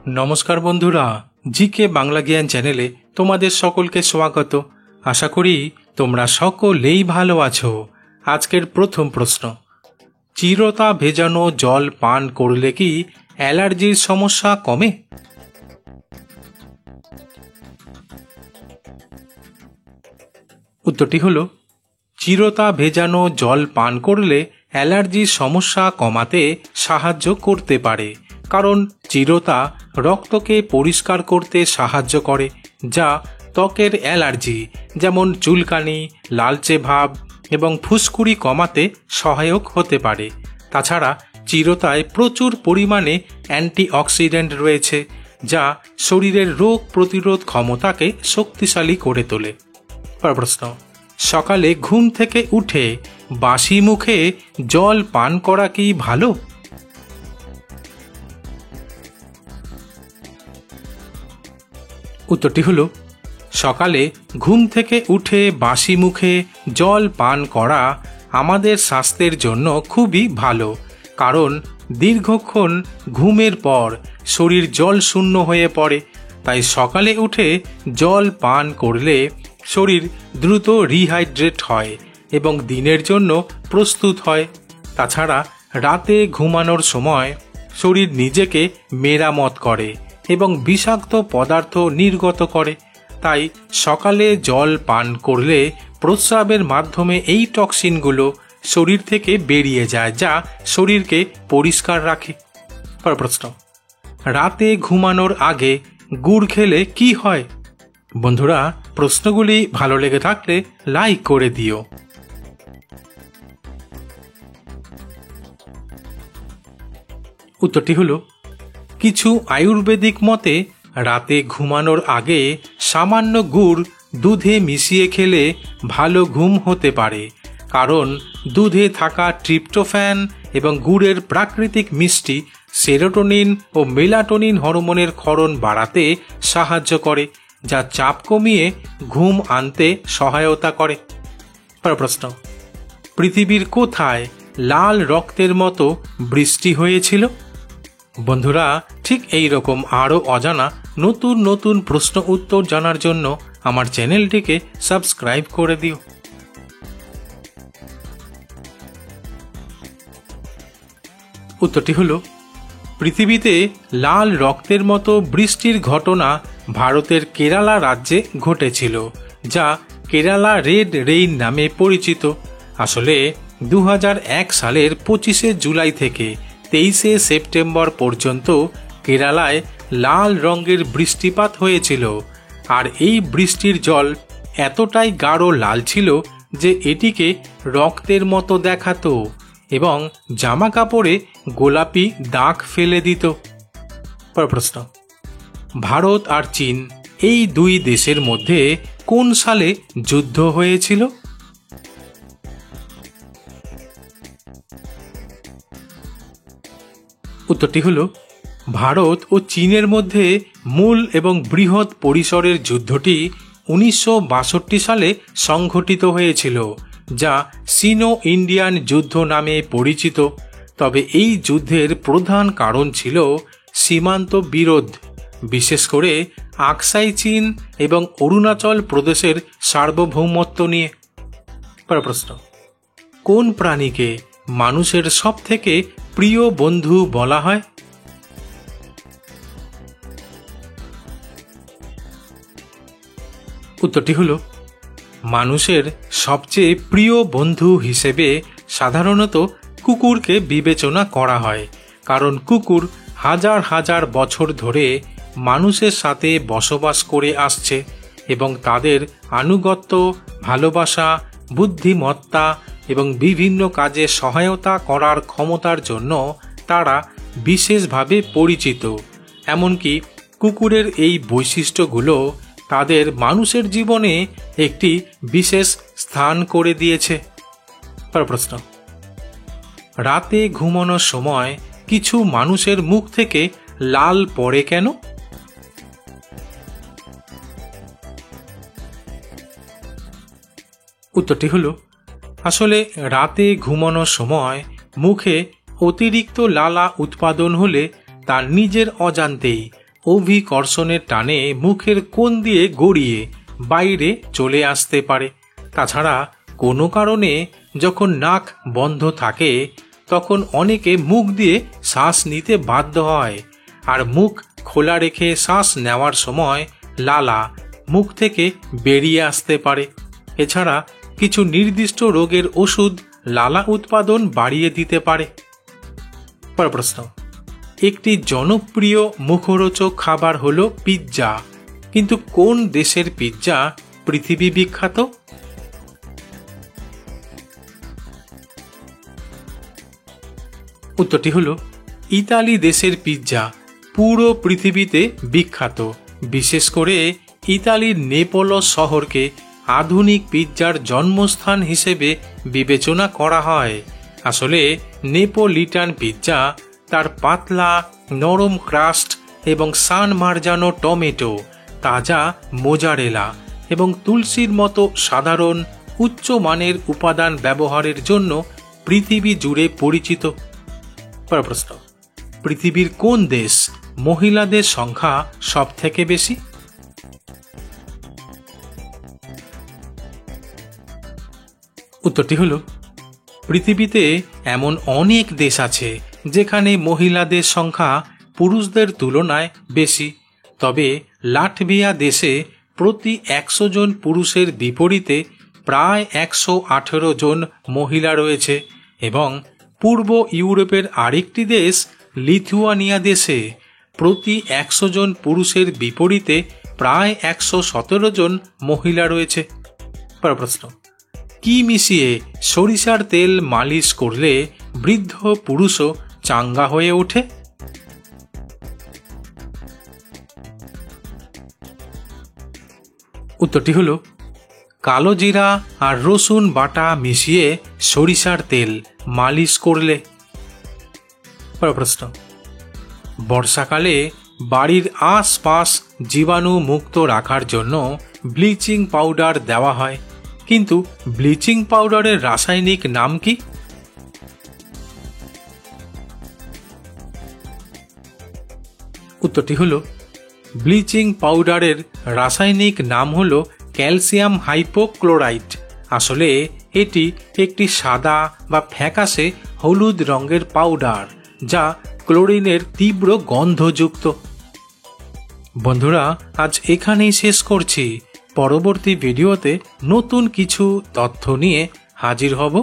নমস্কার বন্ধুরা, জিকে বাংলা জ্ঞান চ্যানেলে তোমাদের সকলকে স্বাগত। আশা করি তোমরা সকলেই ভালো আছো। আজকের প্রথম প্রশ্ন, চিরতা ভেজানো জল পান করলে কি অ্যালার্জির সমস্যা কমে? উত্তরটি হলো, চিরতা ভেজানো জল পান করলে অ্যালার্জির সমস্যা কমাতে সাহায্য করতে পারে, কারণ চিরতা রক্তকে পরিষ্কার করতে সাহায্য করে, যা ত্বকের অ্যালার্জি যেমন চুলকানি, লালচে ভাব এবং ফুসকুড়ি কমাতে সহায়ক হতে পারে। তাছাড়া চিরতায় প্রচুর পরিমাণে অ্যান্টিঅক্সিডেন্ট রয়েছে, যা শরীরের রোগ প্রতিরোধ ক্ষমতাকে শক্তিশালী করে তোলে। প্রশ্ন, সকালে ঘুম থেকে উঠে বাসি মুখে জল পান করা কি ভালো? উত্তরটি হলো, সকালে ঘুম থেকে উঠে বাসি মুখে জল পান করা আমাদের স্বাস্থ্যের জন্য খুবই ভালো, কারণ দীর্ঘক্ষণ ঘুমের পর শরীর জল শূন্য হয়ে পড়ে। তাই সকালে উঠে জল পান করলে শরীর দ্রুত রিহাইড্রেট হয় এবং দিনের জন্য প্রস্তুত হয়। তাছাড়া রাতে ঘুমানোর সময় শরীর নিজেকে মেরামত করে এবং বিষাক্ত পদার্থ নির্গত করে। তাই সকালে জল পান করলে প্রস্রাবের মাধ্যমে এই টক্সিনগুলো শরীর থেকে বেরিয়ে যায়, যা শরীরকে পরিষ্কার রাখে। প্রশ্ন, রাতে ঘুমানোর আগে গুড় খেলে কি হয়? বন্ধুরা, প্রশ্নগুলি ভালো লেগে থাকলে লাইক করে দিও। উত্তরটি হলো, কিছু আয়ুর্বেদিক মতে রাতে ঘুমানোর আগে সামান্য গুড় দুধে মিশিয়ে খেলে ভালো ঘুম হতে পারে, কারণ দুধে থাকা ট্রিপ্টোফ্যান এবং গুড়ের প্রাকৃতিক মিষ্টি সেরোটোনিন ও মেলাটোনিন হরমোনের ক্ষরণ বাড়াতে সাহায্য করে, যা চাপ কমিয়ে ঘুম আনতে সহায়তা করে। প্রশ্ন, পৃথিবীর কোথায় লাল রক্তের মতো বৃষ্টি হয়েছিল? বন্ধুরা, ঠিক এই রকম আরও অজানা নতুন নতুন প্রশ্ন উত্তর জানার জন্য আমার চ্যানেলটিকে সাবস্ক্রাইব করে দিও। উত্তরটি হলো, পৃথিবীতে লাল রক্তের মতো বৃষ্টির ঘটনা ভারতের কেরালা রাজ্যে ঘটেছিল, যা কেরালা রেড রেইন নামে পরিচিত। আসলে 2001 সালের 25শে জুলাই থেকে 23শে সেপ্টেম্বর পর্যন্ত কেরালায় লাল রঙের বৃষ্টিপাত হয়েছিল, আর এই বৃষ্টির জল এতটাই গাঢ় লাল ছিল যে এটিকে রক্তের মতো দেখাতো এবং জামা কাপড়ে গোলাপি দাগ ফেলে দিত। প্রশ্ন, ভারত আর চীন এই দুই দেশের মধ্যে কোন সালে যুদ্ধ হয়েছিল? উত্তরটি হলো, ভারত ও চীনের মধ্যে মূল এবং বৃহৎ পরিসরের যুদ্ধটি 1962 সালে সংঘটিত হয়েছিল, যা সিনো ইন্ডিয়ান যুদ্ধ নামে পরিচিত। তবে এই যুদ্ধের প্রধান কারণ ছিল সীমান্ত বিরোধ, বিশেষ করে আকসাই চীন এবং অরুণাচল প্রদেশের সার্বভৌমত্ব নিয়ে। প্রশ্ন, কোন প্রাণীকে মানুষের সবথেকে প্রিয় বন্ধু বলা হয়? উত্তরটি হলো, মানুষের সবচেয়ে প্রিয় বন্ধু হিসেবে সাধারণত কুকুরকে বিবেচনা করা হয়, কারণ কুকুর হাজার হাজার বছর ধরে মানুষের সাথে বসবাস করে আসছে এবং তাদের আনুগত্য, ভালোবাসা, বুদ্ধিমত্তা এবং বিভিন্ন কাজে সহায়তা করার ক্ষমতার জন্য তারা বিশেষভাবে পরিচিত। এমনকি কুকুরের এই বৈশিষ্ট্যগুলো তাদের মানুষের জীবনে একটি বিশেষ স্থান করে দিয়েছে। প্রশ্ন, রাতে ঘুমানোর সময় কিছু মানুষের মুখ থেকে লাল পড়ে কেন? উত্তরটি হলো, আসলে রাতে ঘুমানোর সময় মুখে অতিরিক্ত লালা উৎপাদন হলে তার নিজের অজান্তেই অভিকর্ষণের টানে মুখের কোণ দিয়ে গড়িয়ে বাইরে চলে আসতে পারে। তাছাড়া কোনো কারণে যখন নাক বন্ধ থাকে তখন অনেকে মুখ দিয়ে শ্বাস নিতে বাধ্য হয়, আর মুখ খোলা রেখে শ্বাস নেওয়ার সময় লালা মুখ থেকে বেরিয়ে আসতে পারে। এছাড়া কিছু নির্দিষ্ট রোগের ওষুধ লালা উৎপাদন বাড়িয়ে দিতে পারে। পরের প্রশ্ন, একটি জনপ্রিয় মুখরোচক খাবার হলো পিৎজা, কিন্তু কোন দেশের পিৎজা পৃথিবী বিখ্যাত? উত্তরটি হলো ইতালি দেশের পিৎজা পুরো পৃথিবীতে বিখ্যাত। বিশেষ করে ইতালির নেপলস শহরকে আধুনিক পিৎজার জন্মস্থান হিসেবে বিবেচনা করা হয়। আসলে নেপোলিটান পিৎজা তার পাতলা নরম ক্রাস্ট এবং সান মার্জানো টমেটো, তাজা মোজারেলা এবং তুলসীর মতো সাধারণ উচ্চমানের উপাদান ব্যবহারের জন্য পৃথিবী জুড়ে পরিচিত। প্রশ্ন, পৃথিবীর কোন দেশ মহিলাদের সংখ্যা সব থেকে বেশি? উত্তরটি হলো পৃথিবীতে এমন অনেক দেশ আছে যেখানে মহিলাদের সংখ্যা পুরুষদের তুলনায় বেশি। তবে লাটভিয়া দেশে প্রতি 100 জন পুরুষের বিপরীতে প্রায় 118 জন মহিলা রয়েছে, এবং পূর্ব ইউরোপের আরেকটি দেশ লিথুয়ানিয়া দেশে প্রতি 100 জন পুরুষের বিপরীতে প্রায় 117 জন মহিলা রয়েছে। প্রশ্ন, কি মিশিয়ে সরিষার তেল মালিশ করলে বৃদ্ধ পুরুষও চাঙ্গা হয়ে ওঠে? উত্তরটি হলো কালো জিরা আর রসুন বাটা মিশিয়ে সরিষার তেল মালিশ করলে। প্রশ্ন, বর্ষাকালে বাড়ির আশপাশ জীবাণু মুক্ত রাখার জন্য ব্লিচিং পাউডার দেওয়া হয়, কিন্তু ব্লিচিং পাউডারের রাসায়নিক নাম কি? উত্তরটি হলো ব্লিচিং পাউডারের রাসায়নিক নাম হলো ক্যালসিয়াম হাইপোক্লোরাইট। আসলে এটি একটি সাদা বা ফ্যাকাশে হলুদ রঙের পাউডার, যা ক্লোরিনের তীব্র গন্ধযুক্ত। বন্ধুরা, আজ এখানেই শেষ করছি। পরবর্তী ভিডিওতে নতুন কিছু তথ্য নিয়ে হাজির হব।